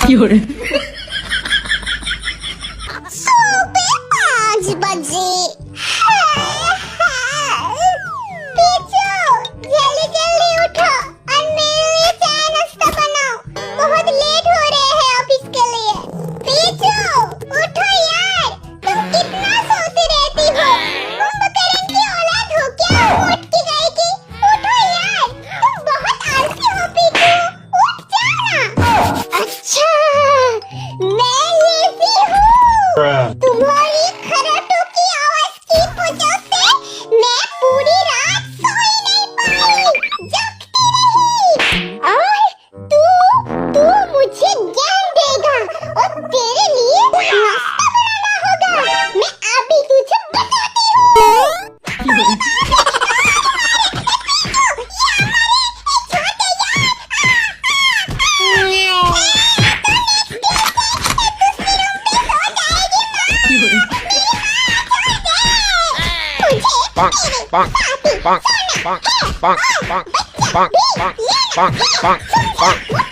Fiore. सुबह 5 बजे। पीछो, जल्दी जल्दी उठो और मेरे लिए चाय नाश्ता बनाओ। बहुत लेट हो रहे हैं ऑफिस के लिए। पीछो, उठो यार, तुम कितना सोती रहती हो? कुंभकर्ण की औलाद हो क्या? उठ के गई कि उठो यार, तुम बहुत आलसी हो पीछू, उठ जाओ ना। अच्छा, मैं लेजी हूँ। तुम्हारी खरोटों की आवाज की वजह से मैं पूरी रात सोई नहीं पाई, जगती रही। और तू मुझे ज्ञान देगा और तेरे लिए नाश्ता बनाना होगा। मैं अभी तुझे बताती हूँ। bonk, bonk, bonk, bonk, bonk, bonk, bonk, bonk, bonk, bonk, bonk, bonk.